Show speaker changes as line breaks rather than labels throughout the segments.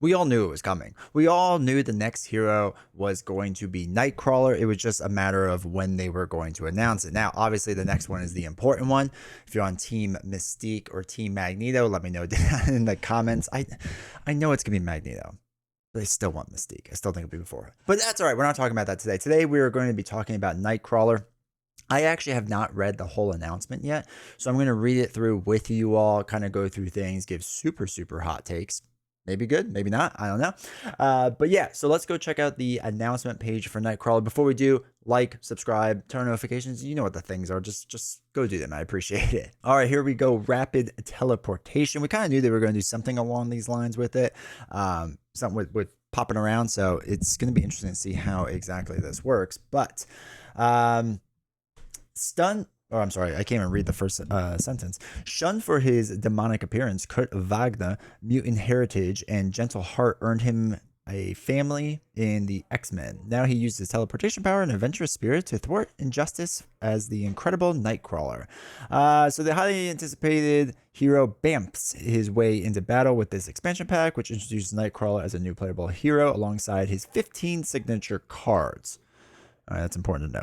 We all knew it was coming. We all knew the next hero was going to be Nightcrawler. It was just a matter of when they were going to announce it. Now, obviously, the next one is the important one. If you're on Team Mystique or Team Magneto, let me know in the comments. I know it's gonna be Magneto, but I still want Mystique. I still think it'll be before. But that's all right. We're not talking about that today. Today, we are going to be talking about Nightcrawler. I actually have not read the whole announcement yet, so I'm going to read it through with you all, kind of go through things, give super hot takes. Maybe good, maybe not. I don't know. But yeah, so let's go check out the announcement page for Nightcrawler. Before we do, like, subscribe, turn notifications. You know what the things are. Just go do them. I appreciate it. All right, here we go. Rapid teleportation. We kind of knew they were going to do something along these lines with it. Something with popping around. So it's going to be interesting to see how exactly this works. But stun. Oh, I'm sorry. I can't even read the first sentence. Shunned for his demonic appearance, Kurt Wagner, mutant heritage, and gentle heart earned him a family in the X-Men. Now he uses his teleportation power and adventurous spirit to thwart injustice as the incredible Nightcrawler. So the highly anticipated hero bamps his way into battle with this expansion pack, which introduces Nightcrawler as a new playable hero alongside his 15 signature cards. All right, that's important to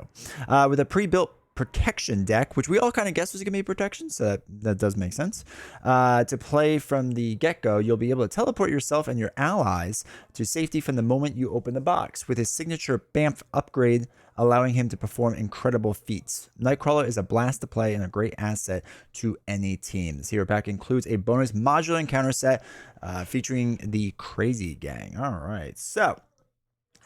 know. With a pre-built protection deck, which we all kind of guessed was going to be protection, so that does make sense. To play from the get-go, you'll be able to teleport yourself and your allies to safety from the moment you open the box, with his signature BAMF upgrade allowing him to perform incredible feats. Nightcrawler is a blast to play and a great asset to any team. This hero pack includes a bonus modular encounter set featuring the Crazy Gang. All right, so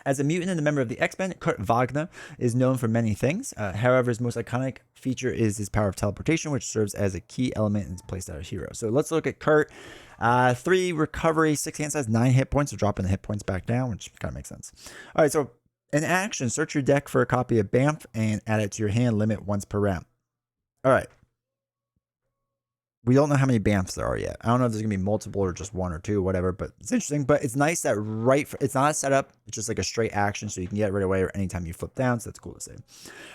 as a mutant and a member of the X-Men, Kurt Wagner is known for many things. However, his most iconic feature is his power of teleportation, which serves as a key element in his playstyle hero. So let's look at Kurt. 3 recovery, 6 hand size, 9 hit points. So dropping the hit points back down, which kind of makes sense. All right, so in action, search your deck for a copy of BAMF and add it to your hand, limit once per round. All right. We don't know how many BAMFs there are yet. I don't know if there's going to be multiple or just 1 or 2, whatever, but it's interesting. But it's nice that it's not a setup. It's just like a straight action, so you can get it right away or anytime you flip down, so that's cool to see.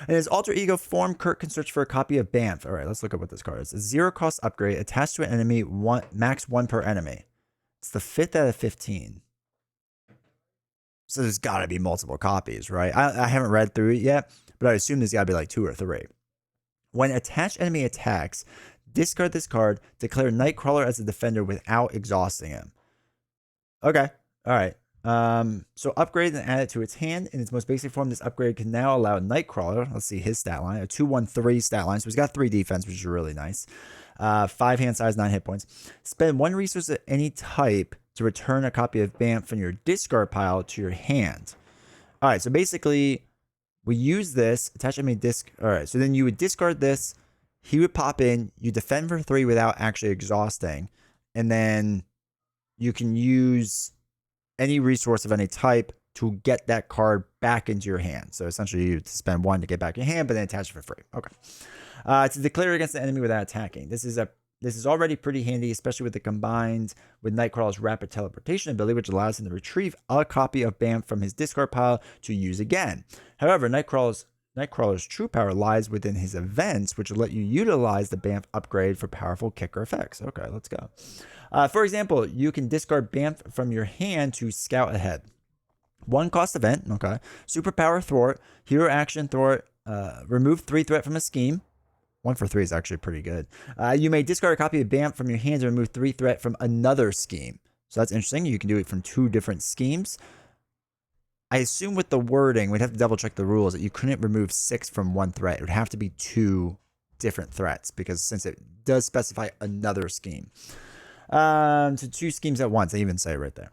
In his alter ego form, Kurt can search for a copy of BAMF. All right, let's look at what this card is. A 0-cost upgrade attached to an enemy, max 1 per enemy. It's the 5th out of 15. So there's got to be multiple copies, right? I haven't read through it yet, but I assume there's got to be like 2 or 3. When attached enemy attacks, discard this card, declare Nightcrawler as a defender without exhausting him. Okay. All right. So upgrade and add it to its hand. In its most basic form, this upgrade can now allow Nightcrawler, let's see his stat line, a 2-1-3 stat line. So he's got 3 defense, which is really nice. 5 hand size, 9 hit points. Spend 1 resource of any type to return a copy of BAMF from your discard pile to your hand. All right. So basically, we use this, attach enemy disc. All right. So then you would discard this. He would pop in, you defend for 3 without actually exhausting, and then you can use any resource of any type to get that card back into your hand. So essentially, you spend 1 to get back in your hand, but then attach it for free. Okay. To declare against the enemy without attacking. This is already pretty handy, especially with the combined with Nightcrawler's rapid teleportation ability, which allows him to retrieve a copy of BAMF from his discard pile to use again. However, Nightcrawler's true power lies within his events, which will let you utilize the BAMF upgrade for powerful kicker effects. Okay, let's go. For example, you can discard BAMF from your hand to scout ahead. 1 cost event, okay. Superpower thwart, hero action thwart, remove 3 threat from a scheme. 1 for 3 is actually pretty good. You may discard a copy of BAMF from your hand to remove 3 threat from another scheme. So that's interesting. You can do it from 2 different schemes. I assume with the wording, we'd have to double check the rules, that you couldn't remove 6 from 1 threat. It would have to be 2 different threats, because since it does specify another scheme. So 2 schemes at once, I even say it right there.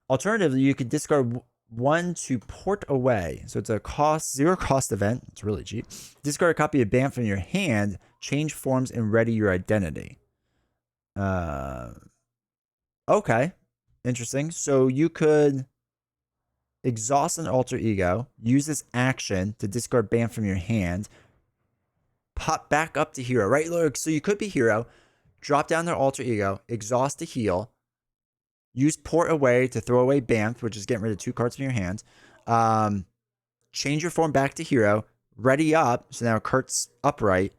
Alternatively, you could discard 1 to port away. So it's a 0-cost event. It's really cheap. Discard a copy of BAMF from your hand, change forms, and ready your identity. Okay. Interesting. So you could exhaust an alter ego, use this action to discard BAMF from your hand, pop back up to hero, right? So you could be hero, drop down their alter ego, exhaust to heal, use port away to throw away BAMF, which is getting rid of 2 cards from your hand, change your form back to hero, ready up, so now Kurt's upright,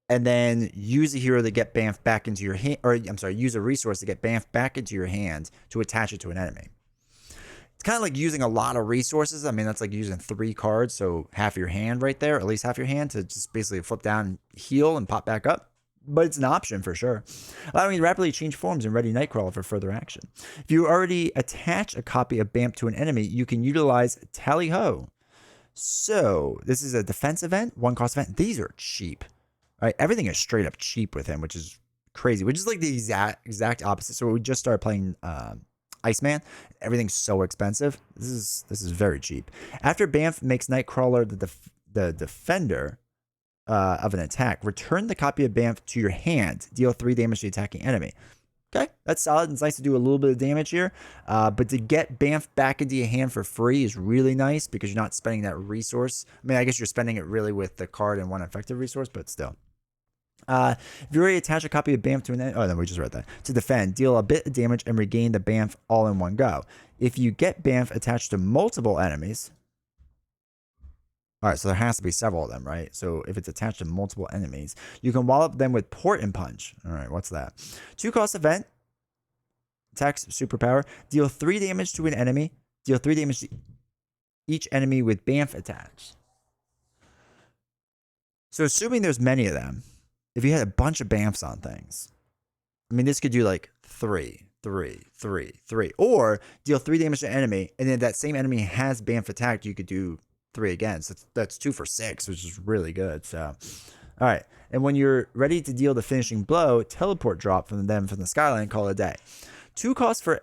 and then use a hero to get Bamf back into your hand, or I'm sorry, use a resource to get Bamf back into your hand to attach it to an enemy. It's kind of like using a lot of resources. I mean, that's like using 3 cards, so half your hand right there, at least half your hand, to just basically flip down, heal, and pop back up. But it's an option for sure. Allowing you to rapidly change forms and ready Nightcrawler for further action. If you already attach a copy of Bamf to an enemy, you can utilize Tally Ho. So this is a defense event, 1 cost event. These are cheap. All right, everything is straight up cheap with him, which is crazy. Which is like the exact opposite. So we just started playing Iceman. Everything's so expensive. This is very cheap. After Bamf makes Nightcrawler the defender of an attack, return the copy of Bamf to your hand. Deal 3 damage to the attacking enemy. Okay, that's solid. It's nice to do a little bit of damage here. But to get Bamf back into your hand for free is really nice because you're not spending that resource. I mean, I guess you're spending it really with the card and 1 effective resource, but still. If you already attach a copy of Bamf to an enemy, oh, no, we just read that. To defend, deal a bit of damage and regain the Bamf all in one go. If you get Bamf attached to multiple enemies, all right, so there has to be several of them, right? So if it's attached to multiple enemies, you can wallop them with Port and Punch. All right, what's that? 2 cost event, attacks superpower, deal 3 damage to an enemy, deal 3 damage to each enemy with Bamf attached. So assuming there's many of them, if you had a bunch of Bamfs on things, I mean, this could do like 3, 3, 3, 3, or deal 3 damage to an enemy, and then that same enemy has Bamf attacked, you could do 3 again. So that's 2 for 6, which is really good. So, all right. And when you're ready to deal the finishing blow, teleport drop from the skyline, call it a day. 2 cost for...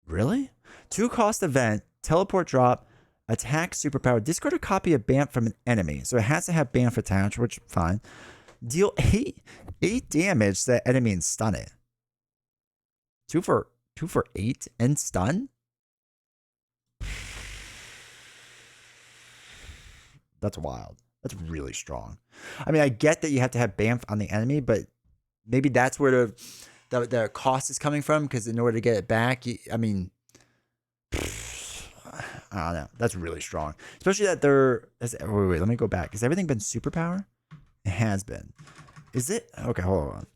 Really? 2 cost event, teleport drop, attack superpower, discard a copy of Bamf from an enemy. So it has to have Bamf attached, which fine. Deal 8 damage to that enemy and stun it. 2 for 8 and stun? That's wild. That's really strong. I mean, I get that you have to have Bamf on the enemy, but maybe that's where the cost is coming from, because in order to get it back, I mean, I don't know. That's really strong. Especially that wait, let me go back. Has everything been superpower? It has been. Is it? Okay, hold on.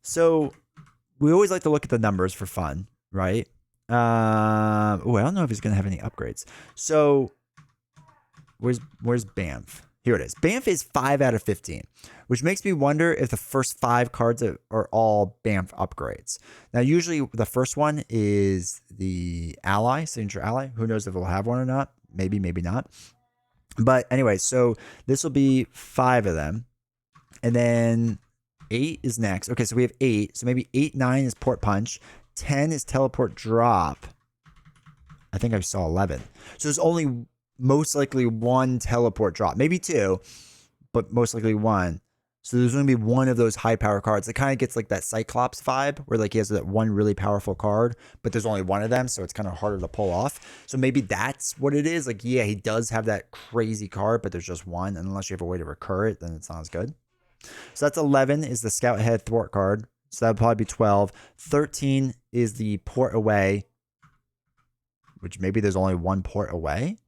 So we always like to look at the numbers for fun, right? I don't know if he's going to have any upgrades. So where's Bamf? Here it is. Bamf is 5 out of 15, which makes me wonder if the first 5 cards are all Bamf upgrades. Now, usually the first one is the ally, signature ally. Who knows if it'll have one or not? Maybe, maybe not. But anyway, so this will be 5 of them. And then 8 is next. Okay, so we have 8. So maybe 8, 9 is Port Punch. 10 is Teleport Drop. I think I saw 11. So there's only most likely 1 teleport drop, maybe 2, but most likely 1. So there's going to be 1 of those high power cards. It kind of gets like that Cyclops vibe where like he has that 1 really powerful card, but there's only 1 of them, so it's kind of harder to pull off. So maybe that's what it is. Like, yeah, he does have that crazy card, but there's just 1, and unless you have a way to recur it, then it's not as good. So that's 11 is the Scout Head Thwart card. So that would probably be 12. 13 is the Port Away, which maybe there's only 1 port away.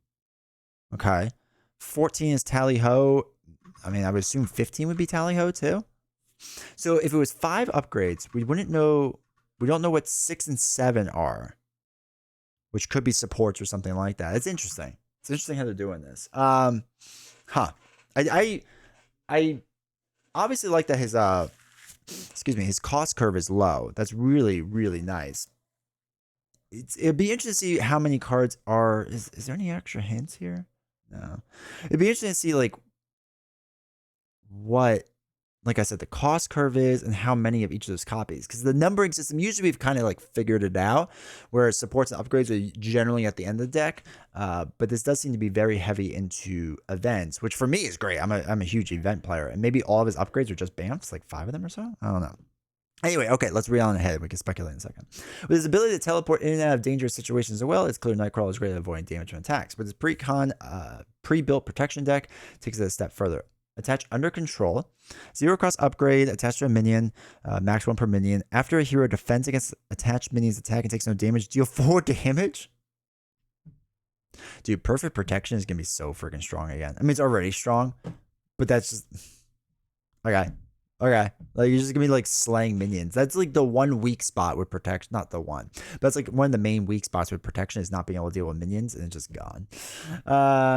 Okay. 14 is Tally Ho. I mean, I would assume 15 would be Tally Ho too. So if it was 5 upgrades, we don't know what 6 and 7 are, which could be supports or something like that. It's interesting. It's interesting how they're doing this. I obviously like that his cost curve is low. That's really, really nice. It'd be interesting to see how many cards are. Is there any extra hints here? No. It'd be interesting to see like what, like I said, the cost curve is and how many of each of those copies. Because the numbering system, usually we've kind of like figured it out, where supports and upgrades are generally at the end of the deck. But this does seem to be very heavy into events, which for me is great. I'm a huge event player, and maybe all of his upgrades are just Bamfs, like 5 of them or so. I don't know. Anyway, okay, let's read on ahead. We can speculate in a second. With his ability to teleport in and out of dangerous situations as well, it's clear Nightcrawler is great at avoiding damage from attacks. But his pre-built protection deck takes it a step further. Attach Under Control. 0 cost upgrade, attached to a minion, max 1 per minion. After a hero defends against attached minion's attack and takes no damage, deal 4 damage. Dude, Perfect Protection is going to be so freaking strong again. I mean, it's already strong, but that's just... Okay. Okay. Like you're just gonna be like slaying minions. That's like the one weak spot with protection. Not the one, but it's like one of the main weak spots with protection is not being able to deal with minions, and it's just gone.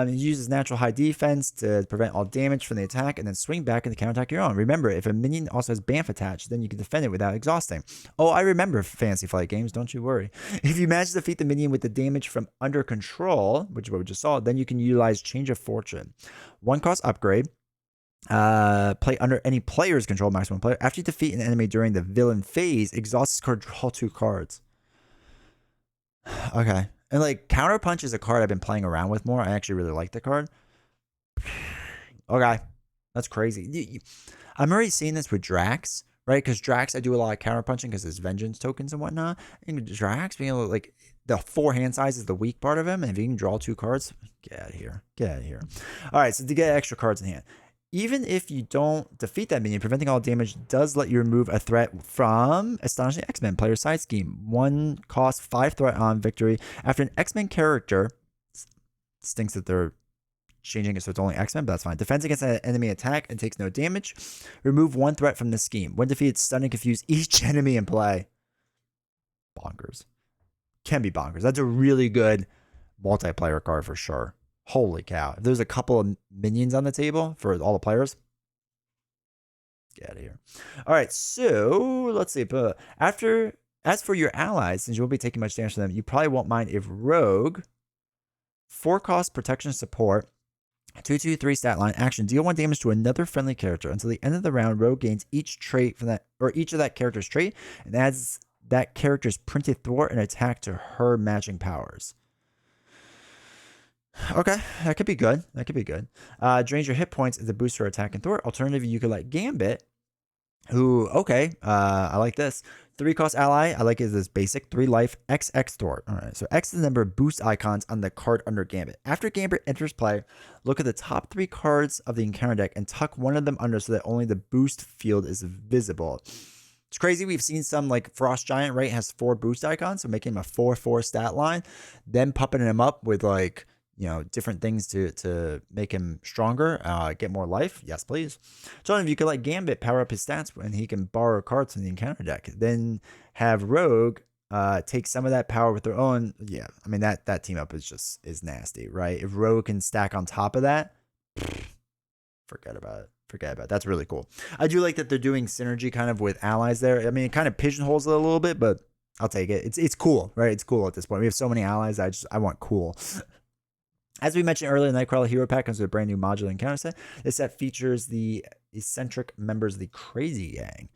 It uses natural high defense to prevent all damage from the attack, and then swing back and the counterattack your own. Remember, if a minion also has Bamf attached, then you can defend it without exhausting. Oh, I remember Fantasy Flight games. Don't you worry. If you manage to defeat the minion with the damage from under control, which is what we just saw, then you can utilize Change of Fortune. One cost upgrade. Play under any player's control, maximum player. After you defeat an enemy during the villain phase, exhaust this card, draw 2 cards. Okay. And like Counter Punch is a card I've been playing around with more. I actually really like the card. Okay. That's crazy. I'm already seeing this with Drax, right? Because Drax, I do a lot of counter punching because his vengeance tokens and whatnot. And Drax being able to, like, the 4 hand size is the weak part of him. And if you can draw 2 cards, get out of here. Get out of here. All right. So to get extra cards in hand. Even if you don't defeat that minion, preventing all damage does let you remove a threat from Astonishing X-Men player side scheme. 1 cost 5 threat on victory. After an X-Men character, stinks that they're changing it so it's only X-Men, but that's fine. Defense against an enemy attack and takes no damage. Remove 1 threat from the scheme. When defeated, stun and confuse each enemy in play. Bonkers. Can be bonkers. That's a really good multiplayer card for sure. Holy cow. If there's a couple of minions on the table for all the players, get out of here. All right, so let's see. As for your allies, since you won't be taking much damage from them, you probably won't mind if Rogue, 4 cost protection support, 2/3 stat line action, deal 1 damage to another friendly character. Until the end of the round, Rogue gains each trait from that, or each of that character's trait, and adds that character's printed thwart and attack to her matching powers. Okay, that could be good. That could be good. Drains your hit points as a boost for attack and thwart. Alternatively, you could let Gambit, who, okay, I like this. 3 cost ally. I like it as this basic 3 life XX thwart. All right, so X is the number of boost icons on the card under Gambit. After Gambit enters play, look at the top 3 cards of the encounter deck and tuck one of them under so that only the boost field is visible. It's crazy. We've seen some like Frost Giant, right? Has 4 boost icons, so making him a 4/4 stat line, then pumping him up with like, you know, different things to make him stronger, get more life. Yes, please. So if you could let Gambit power up his stats and he can borrow cards from the encounter deck, then have Rogue take some of that power with their own. Yeah, I mean that team up is nasty, right? If Rogue can stack on top of that, forget about it. Forget about it. That's really cool. I do like that they're doing synergy kind of with allies there. I mean, it kind of pigeonholes it a little bit, but I'll take it. It's cool, right? It's cool at this point. We have so many allies. I want cool. As we mentioned earlier, Nightcrawler Hero Pack comes with a brand new modular encounter set. This set features the eccentric members of the Crazy Gang.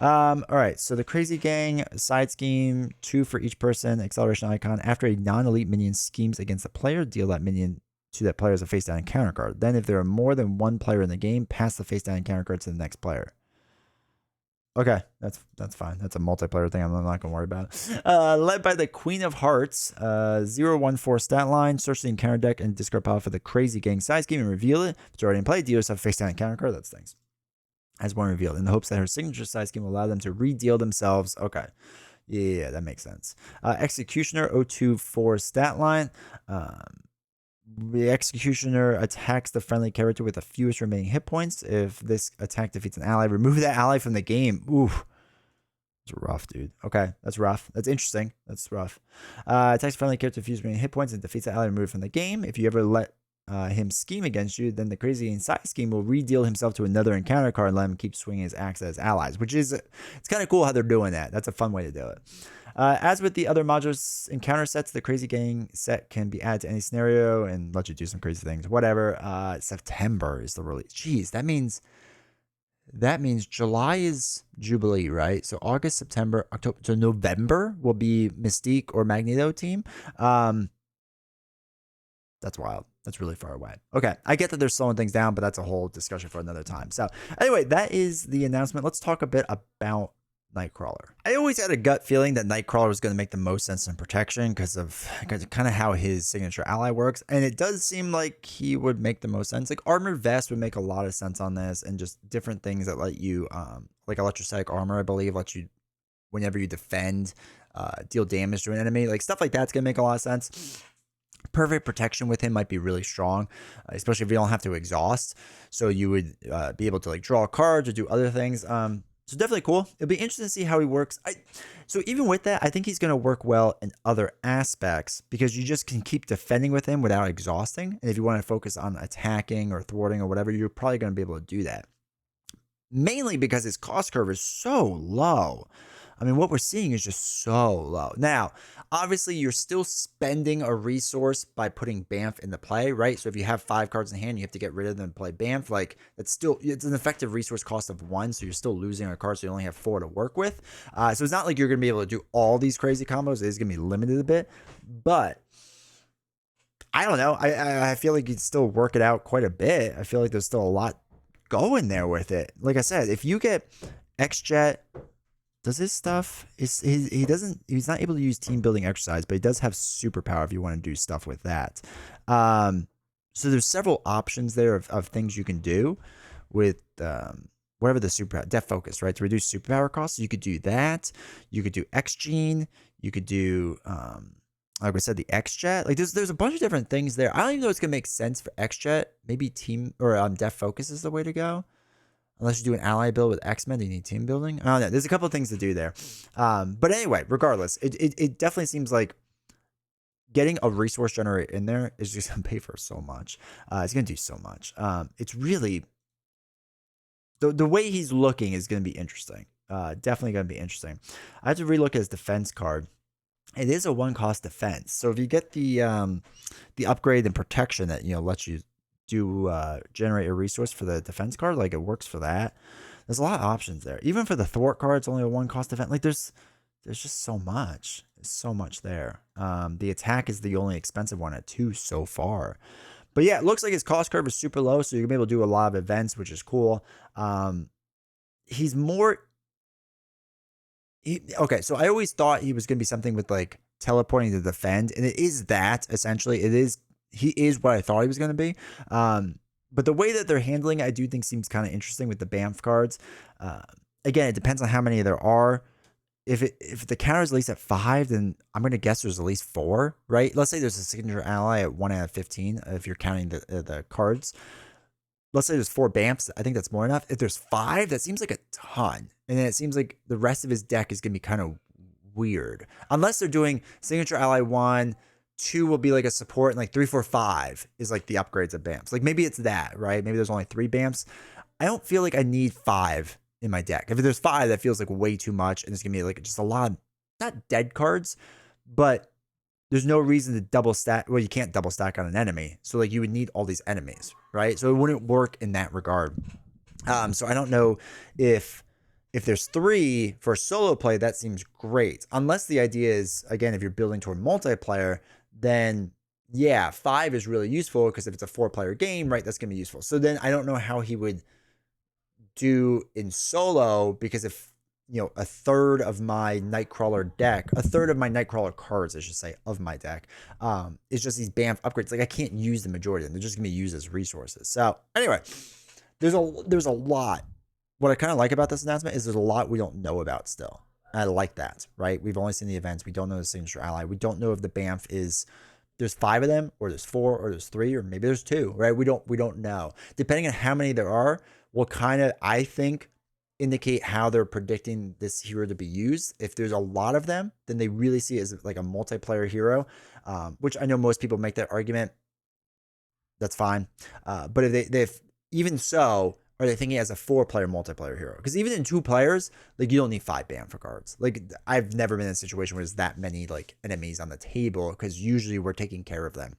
All right, so the Crazy Gang side scheme, 2 for each person, acceleration icon. After a non-elite minion schemes against a player, deal that minion to that player as a face-down encounter card. Then if there are more than 1 player in the game, pass the face-down encounter card to the next player. Okay, that's fine. That's a multiplayer thing. I'm not gonna worry about it. Led by the Queen of Hearts, 0/14 stat line. Search the encounter deck and discard pile for the Crazy Gang size scheme and reveal it. If it's already in play, deal yourself a face-down encounter card. That's things. As one revealed, in the hopes that her signature size scheme will allow them to re-deal themselves. Okay, yeah, that makes sense. Executioner, 0/24 stat line. The Executioner attacks the friendly character with the fewest remaining hit points. If this attack defeats an ally, remove that ally from the game. Oof. That's rough, dude. Okay, that's rough. That's interesting. That's rough. Attacks friendly character with fewest remaining hit points and defeats the ally removed from the game. If you ever let him scheme against you, then the Crazy Inside scheme will re-deal himself to another encounter card and let him keep swinging his axe as allies, which is, it's kind of cool how they're doing that. That's a fun way to do it. As with the other modules encounter sets, the Crazy Gang set can be added to any scenario and let you do some crazy things. Whatever. September is the release. Jeez, that means July is Jubilee, right? So August, September, October, so November will be Mystique or Magneto team. That's wild. That's really far away. Okay, I get that they're slowing things down, but that's a whole discussion for another time. So anyway, that is the announcement. Let's talk a bit about Nightcrawler. I always had a gut feeling that Nightcrawler was going to make the most sense in protection because of kind of how his signature ally works. And it does seem like he would make the most sense. Like Armored Vest would make a lot of sense on this, and just different things that let you, like electrostatic armor, I believe, let you, whenever you defend, deal damage to an enemy. Like stuff like that's going to make a lot of sense. Perfect protection with him might be really strong, especially if you don't have to exhaust. So you would be able to like draw cards or do other things. So definitely cool. It'll be interesting to see how he works. So even with that, I think he's going to work well in other aspects because you just can keep defending with him without exhausting. And if you want to focus on attacking or thwarting or whatever, you're probably going to be able to do that. Mainly because his cost curve is so low. I mean, what we're seeing is just so low. Now, obviously, you're still spending a resource by putting Bamf into play, right? So if you have 5 cards in hand, you have to get rid of them and play Bamf. Like, it's an effective resource cost of 1, so you're still losing a card, so you only have 4 to work with. So it's not like you're going to be able to do all these crazy combos. It is going to be limited a bit, but I don't know. I feel like you'd still work it out quite a bit. I feel like there's still a lot going there with it. Like I said, if you get X-Jet, does his stuff he's not able to use team building exercise, but he does have superpower if you want to do stuff with that. So there's several options there of things you can do with whatever the superpower, Def Focus, right? To reduce superpower costs. You could do that. You could do X Gene. You could do like I said, the X-Jet. Like there's a bunch of different things there. I don't even know it's gonna make sense for X-Jet. Maybe team or Def Focus is the way to go. Unless you do an ally build with X-Men, do you need team building? I don't know. There's a couple of things to do there. But anyway, regardless, it definitely seems like getting a resource generator in there is just going to pay for so much. It's going to do so much. It's really... The way he's looking is going to be interesting. Definitely going to be interesting. I have to relook at his defense card. It is a 1-cost defense. So if you get the upgrade and protection that, lets you do generate a resource for the defense card, like it works for that. There's a lot of options there. Even for the thwart card, it's only a 1-cost event. Like there's just so much. There's so much there. The attack is the only expensive one at 2 so far. But yeah, it looks like his cost curve is super low, so you're gonna be able to do a lot of events, which is cool. He's more... okay, so I always thought he was gonna be something with like teleporting to defend, and it is that essentially. He is what I thought he was going to be. But the way that they're handling it, I do think seems kind of interesting with the Bamf cards. Again, it depends on how many there are. If the counter is at least at 5, then I'm going to guess there's at least 4, right? Let's say there's a signature ally at 1 out of 15, if you're counting the cards. Let's say there's 4 Bamfs. I think that's more enough. If there's 5, that seems like a ton. And then it seems like the rest of his deck is going to be kind of weird. Unless they're doing signature ally 1, 2 will be like a support, and like 3, 4, 5 is like the upgrades of Bamfs. Like maybe it's that, right? Maybe there's only 3 Bamfs. I don't feel like I need 5 in my deck. If there's 5, that feels like way too much, and it's gonna be like just a lot of, not dead cards, but there's no reason to double stack. Well, you can't double stack on an enemy, so like you would need all these enemies, right? So it wouldn't work in that regard. So I don't know if there's 3 for solo play, that seems great. Unless the idea is, again, if you're building toward multiplayer, then yeah, 5 is really useful because if it's a 4-player game, right, that's going to be useful. So then I don't know how he would do in solo, because if, a third of my Nightcrawler deck, a third of my Nightcrawler cards, I should say, of my deck, is just these Bamf upgrades. Like I can't use the majority of them. They're just going to be used as resources. So anyway, there's a lot. What I kind of like about this announcement is there's a lot we don't know about still. And I like that, right? We've only seen the events. We don't know the signature ally. We don't know if the Bamf is, there's 5 of them, or there's 4, or there's 3, or maybe there's 2, right? We don't know. Depending on how many there are, will kind of, I think, indicate how they're predicting this hero to be used. If there's a lot of them, then they really see it as like a multiplayer hero, which I know most people make that argument. That's fine. But if even so, are they thinking as a 4-player multiplayer hero? Because even in 2 players, like you don't need 5 Bamf cards. Like I've never been in a situation where there's that many like enemies on the table, because usually we're taking care of them.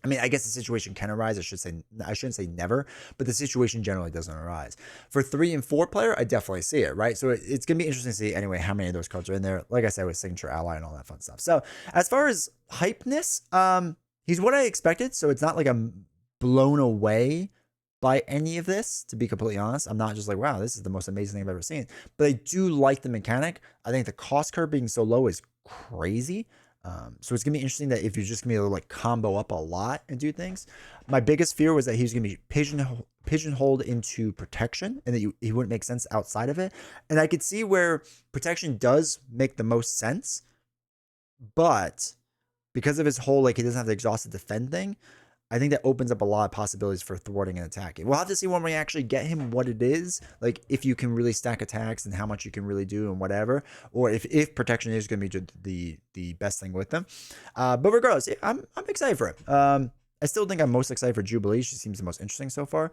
I mean, I guess the situation can arise. I shouldn't say never, but the situation generally doesn't arise. For 3 and 4 player, I definitely see it, right? So it's gonna be interesting to see anyway how many of those cards are in there. Like I said, with signature ally and all that fun stuff. So as far as hypeness, he's what I expected. So it's not like I'm blown away by any of this, to be completely honest. I'm not just like, wow, this is the most amazing thing I've ever seen. But I do like the mechanic. I think the cost curve being so low is crazy. So it's gonna be interesting that if you're just gonna be able to like combo up a lot and do things. My biggest fear was that he was gonna be pigeonholed into protection, and that he wouldn't make sense outside of it. And I could see where protection does make the most sense, but because of his whole, like, he doesn't have the exhaust to defend thing. I think that opens up a lot of possibilities for thwarting an attack. We'll have to see when we actually get him what it is, like if you can really stack attacks and how much you can really do and whatever, or if protection is going to be the best thing with them. But regardless, I'm excited for it. I still think I'm most excited for Jubilee. She seems the most interesting so far.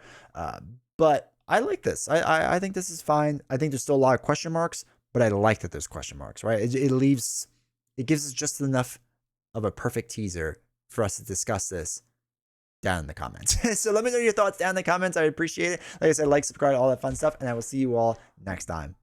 But I like this. I think this is fine. I think there's still a lot of question marks, but I like that there's question marks, right? It gives us just enough of a perfect teaser for us to discuss this down in the comments. So let me know your thoughts down in the comments. I appreciate it. Like I said, like, subscribe, all that fun stuff, and I will see you all next time.